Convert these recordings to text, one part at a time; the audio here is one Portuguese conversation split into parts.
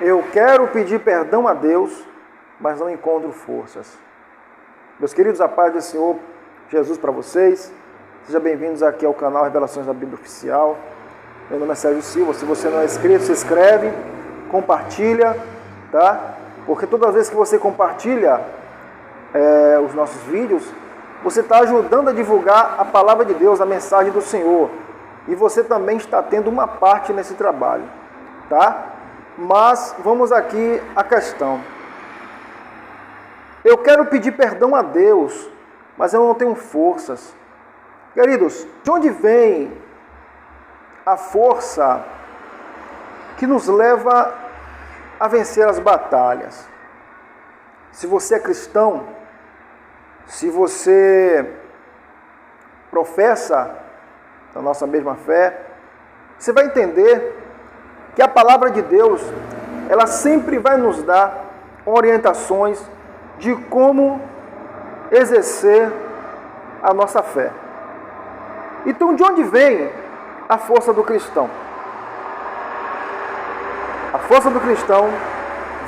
Eu quero pedir perdão a Deus, mas não encontro forças. Meus queridos, a paz do Senhor Jesus para vocês. Sejam bem-vindos aqui ao canal Revelações da Bíblia Oficial. Meu nome é Sérgio Silva. Se você não é inscrito, se inscreve, compartilha, tá? Porque toda vez que você compartilha os nossos vídeos, você está ajudando a divulgar a palavra de Deus, a mensagem do Senhor. E você também está tendo uma parte nesse trabalho, tá? Mas vamos aqui à questão. Eu quero pedir perdão a Deus, mas eu não tenho forças. Queridos, de onde vem a força que nos leva a vencer as batalhas? Se você é cristão, se você professa a nossa mesma fé, você vai entender que a palavra de Deus, ela sempre vai nos dar orientações de como exercer a nossa fé. Então, de onde vem a força do cristão? A força do cristão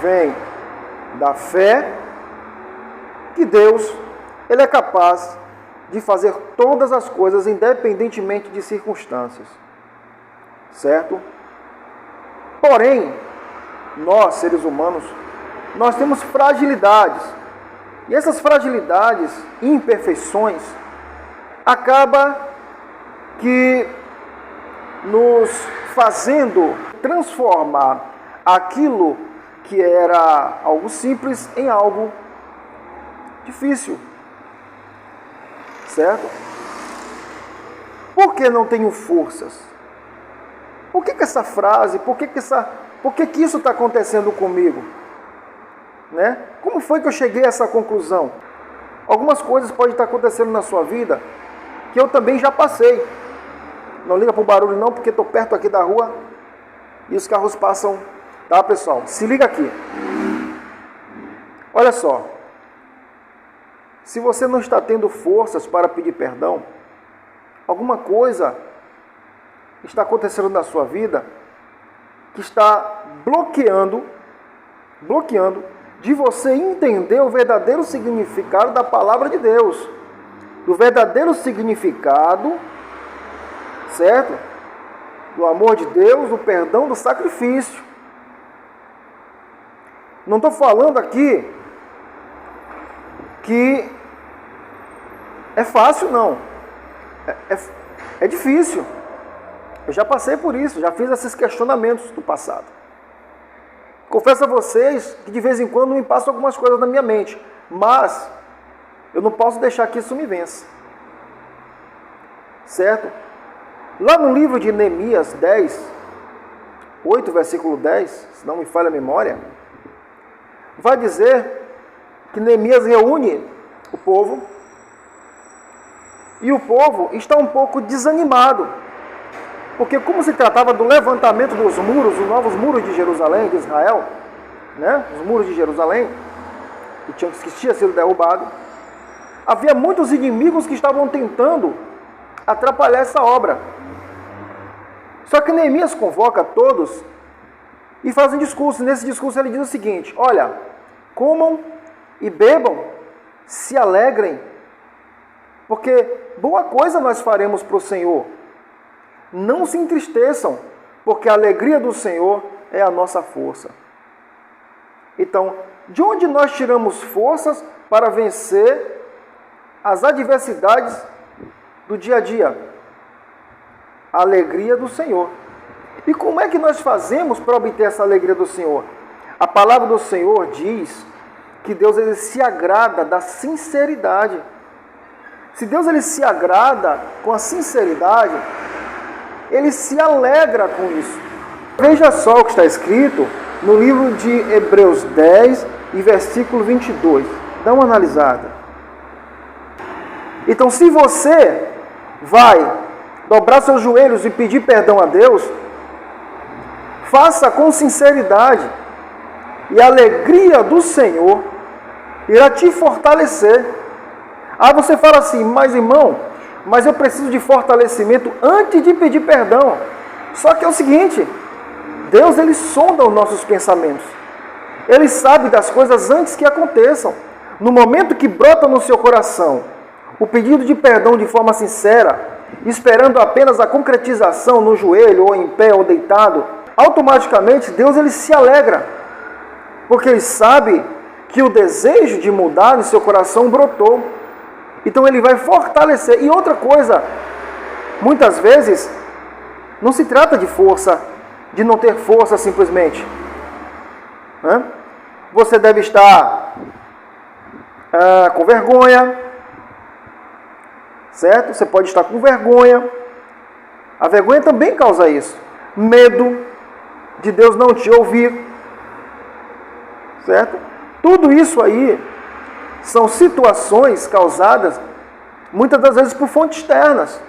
vem da fé que Deus, Ele é capaz de fazer todas as coisas independentemente de circunstâncias. Certo? Porém, nós, seres humanos, nós temos fragilidades. E essas fragilidades e imperfeições acabam que nos fazendo transformar aquilo que era algo simples em algo difícil. Certo? Por que não tenho forças? Por que essa frase, por que isso está acontecendo comigo? Né? Como foi que eu cheguei a essa conclusão? Algumas coisas podem estar acontecendo na sua vida que eu também já passei. Não liga para o barulho não, porque estou perto aqui da rua e os carros passam. Tá, pessoal? Se liga aqui. Olha só. Se você não está tendo forças para pedir perdão, alguma coisa está acontecendo na sua vida que está bloqueando de você entender o verdadeiro significado da palavra de Deus, do verdadeiro significado, certo? Do amor de Deus, do perdão, do sacrifício. Não estou falando aqui que é fácil, não. É difícil. Eu já passei por isso, já fiz esses questionamentos do passado. Confesso a vocês que de vez em quando me passam algumas coisas na minha mente, mas eu não posso deixar que isso me vença. Certo? Lá no livro de Neemias 10, 8, versículo 10, se não me falha a memória, vai dizer que Neemias reúne o povo e o povo está um pouco desanimado. Porque como se tratava do levantamento dos muros, os novos muros de Jerusalém, de Israel, né? Os muros de Jerusalém, que tinham sido derrubados, havia muitos inimigos que estavam tentando atrapalhar essa obra. Só que Neemias convoca todos e faz um discurso. Nesse discurso ele diz o seguinte: olha, comam e bebam, se alegrem, porque boa coisa nós faremos para o Senhor. Não se entristeçam, porque a alegria do Senhor é a nossa força. Então, de onde nós tiramos forças para vencer as adversidades do dia a dia? A alegria do Senhor. E como é que nós fazemos para obter essa alegria do Senhor? A palavra do Senhor diz que Deus, ele se agrada da sinceridade. Se Deus, ele se agrada com a sinceridade, Ele se alegra com isso. Veja só o que está escrito no livro de Hebreus 10 e versículo 22. Dá uma analisada. Então, se você vai dobrar seus joelhos e pedir perdão a Deus, faça com sinceridade, e a alegria do Senhor irá te fortalecer. Ah, você fala assim, mas irmão, mas eu preciso de fortalecimento antes de pedir perdão. Só que é o seguinte, Deus, ele sonda os nossos pensamentos. Ele sabe das coisas antes que aconteçam. No momento que brota no seu coração o pedido de perdão de forma sincera, esperando apenas a concretização no joelho, ou em pé, ou deitado, automaticamente Deus, ele se alegra. Porque ele sabe que o desejo de mudar no seu coração brotou. Então ele vai fortalecer. E outra coisa, muitas vezes, não se trata de força, de não ter força simplesmente. Você deve estar com vergonha, certo? Você pode estar com vergonha. A vergonha também causa isso. Medo de Deus não te ouvir, certo? Tudo isso aí são situações causadas muitas das vezes por fontes externas.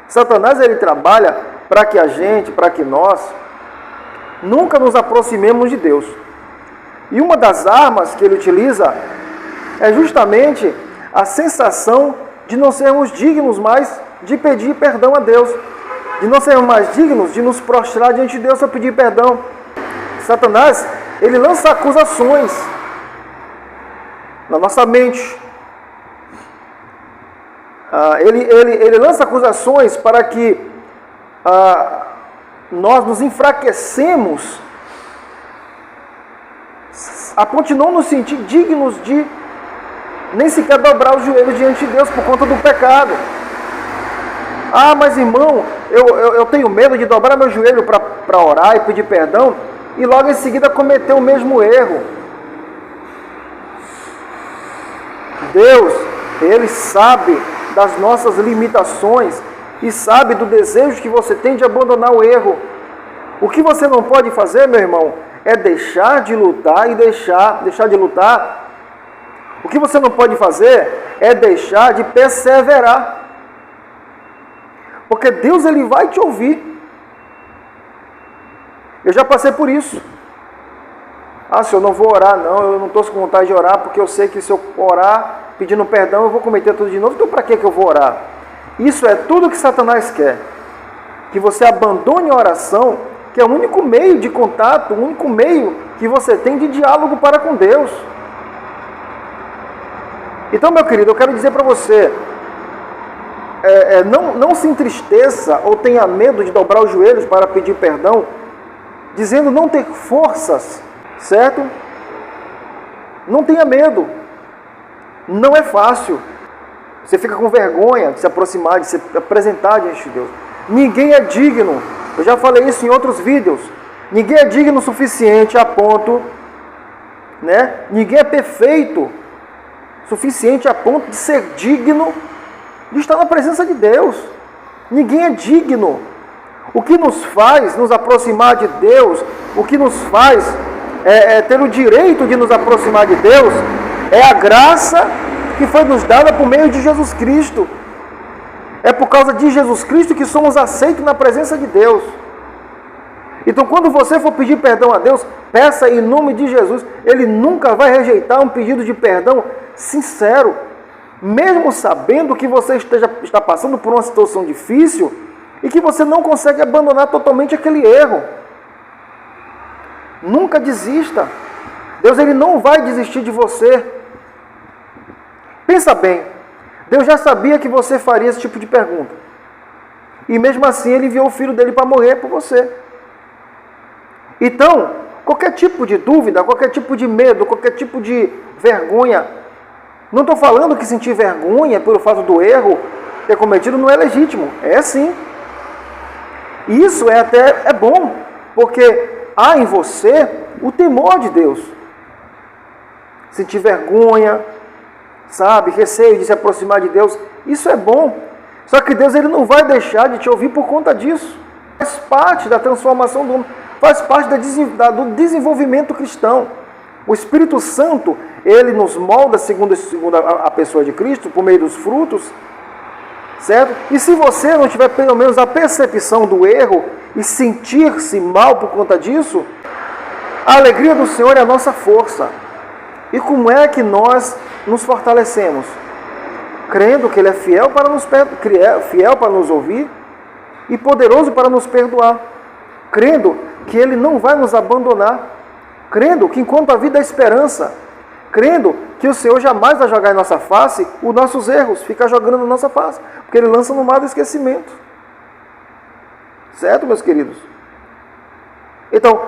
Satanás, ele trabalha para que a gente, para que nós nunca nos aproximemos de Deus. E uma das armas que ele utiliza é justamente a sensação de não sermos dignos mais de pedir perdão a Deus, de não sermos mais dignos de nos prostrar diante de Deus para pedir perdão. Satanás, ele lança acusações na nossa mente. Ele lança acusações para que nós nos enfraquecemos a ponto de não nos sentir dignos de nem sequer dobrar os joelhos diante de Deus por conta do pecado. Ah, mas irmão, eu tenho medo de dobrar meu joelho para orar e pedir perdão e logo em seguida cometer o mesmo erro. Deus, ele sabe das nossas limitações e sabe do desejo que você tem de abandonar o erro. O que você não pode fazer, meu irmão, é deixar de lutar e deixar de lutar. O que você não pode fazer é deixar de perseverar. Porque Deus, ele vai te ouvir. Eu já passei por isso. Ah, senhor, eu não vou orar não, eu não estou com vontade de orar, porque eu sei que se eu orar pedindo perdão, eu vou cometer tudo de novo, então para que eu vou orar? Isso é tudo que Satanás quer. Que você abandone a oração, que é o único meio de contato, o único meio que você tem de diálogo para com Deus. Então, meu querido, eu quero dizer para você, não se entristeça ou tenha medo de dobrar os joelhos para pedir perdão, dizendo não ter forças, certo? Não tenha medo. Não é fácil. Você fica com vergonha de se aproximar, de se apresentar diante de Deus. Ninguém é digno. Eu já falei isso em outros vídeos. Ninguém é digno o suficiente a ponto, Ninguém é perfeito suficiente a ponto de ser digno de estar na presença de Deus. Ninguém é digno. O que nos faz nos aproximar de Deus, o que nos faz ter o direito de nos aproximar de Deus, é a graça que foi nos dada por meio de Jesus Cristo. É por causa de Jesus Cristo que somos aceitos na presença de Deus. Então, quando você for pedir perdão a Deus, peça em nome de Jesus. Ele nunca vai rejeitar um pedido de perdão sincero, mesmo sabendo que você está passando por uma situação difícil e que você não consegue abandonar totalmente aquele erro. Nunca desista. Deus, ele não vai desistir de você. Pensa bem, Deus já sabia que você faria esse tipo de pergunta. E mesmo assim ele enviou o filho dele para morrer por você. Então, qualquer tipo de dúvida, qualquer tipo de medo, qualquer tipo de vergonha, não estou falando que sentir vergonha pelo fato do erro ter cometido não é legítimo. É sim. E isso é bom, porque há em você o temor de Deus. Sentir vergonha, receio de se aproximar de Deus, isso é bom. Só que Deus, ele não vai deixar de te ouvir por conta disso. Faz parte da transformação do homem, faz parte do desenvolvimento cristão. O Espírito Santo, ele nos molda segundo a pessoa de Cristo, por meio dos frutos, certo? E se você não tiver pelo menos a percepção do erro e sentir-se mal por conta disso, a alegria do Senhor é a nossa força. E como é que nós nos fortalecemos? Crendo que Ele é fiel para nos ouvir e poderoso para nos perdoar. crendo que Ele não vai nos abandonar, crendo que enquanto a vida é esperança, crendo que o Senhor jamais vai jogar em nossa face os nossos erros, ficar jogando na nossa face, porque Ele lança no mar do esquecimento. Certo, meus queridos? Então,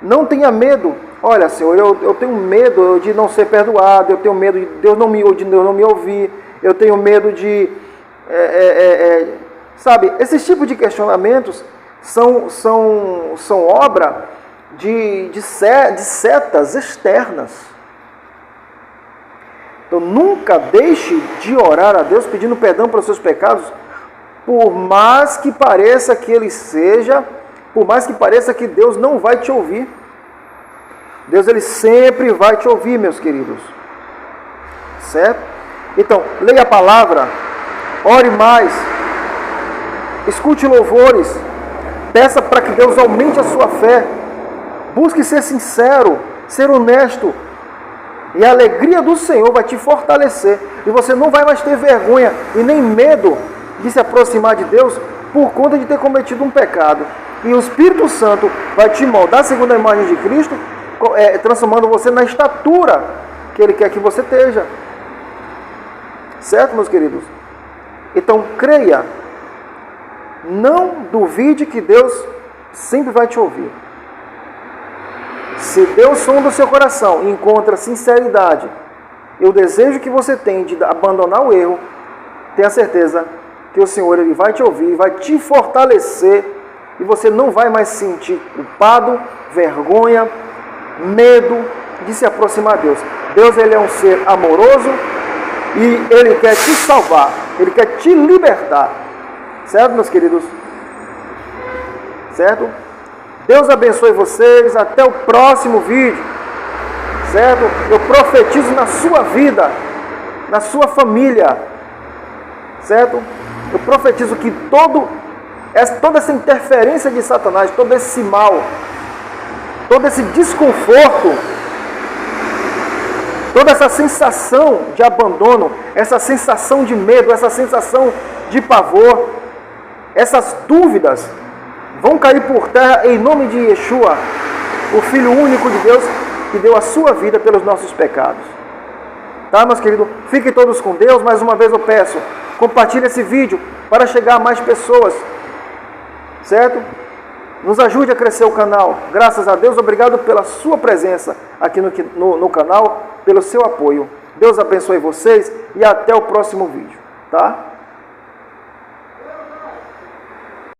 não tenha medo. Olha, Senhor, eu tenho medo de não ser perdoado, eu tenho medo de Deus não me ouvir, eu tenho medo de... sabe, esses tipos de questionamentos são obra de setas externas. Então, nunca deixe de orar a Deus pedindo perdão pelos seus pecados, por mais que pareça que por mais que pareça que Deus não vai te ouvir. Deus, Ele sempre vai te ouvir, meus queridos. Certo? Então, leia a palavra, ore mais, escute louvores, peça para que Deus aumente a sua fé, busque ser sincero, ser honesto, e a alegria do Senhor vai te fortalecer, e você não vai mais ter vergonha e nem medo de se aproximar de Deus por conta de ter cometido um pecado. E o Espírito Santo vai te moldar segundo a imagem de Cristo, transformando você na estatura que Ele quer que você esteja. Certo, meus queridos? Então, creia. Não duvide que Deus sempre vai te ouvir. Se Deus sonda o seu coração e encontra sinceridade e o desejo que você tem de abandonar o erro, tenha certeza que o Senhor Ele vai te ouvir, vai te fortalecer e você não vai mais se sentir culpado, vergonha, medo de se aproximar de Deus. Deus, Ele é um ser amoroso e Ele quer te salvar, Ele quer te libertar. Certo, meus queridos? Certo? Deus abençoe vocês, até o próximo vídeo. Certo? Eu profetizo na sua vida, na sua família. Certo? Eu profetizo que toda essa interferência de Satanás, todo esse mal, todo esse desconforto, toda essa sensação de abandono, essa sensação de medo, essa sensação de pavor, essas dúvidas vão cair por terra em nome de Yeshua, o Filho único de Deus, que deu a sua vida pelos nossos pecados. Tá, meus queridos? Fiquem todos com Deus. Mais uma vez eu peço, compartilhe esse vídeo para chegar a mais pessoas. Certo? Nos ajude a crescer o canal. Graças a Deus, obrigado pela sua presença aqui no canal, pelo seu apoio. Deus abençoe vocês e até o próximo vídeo. Tá?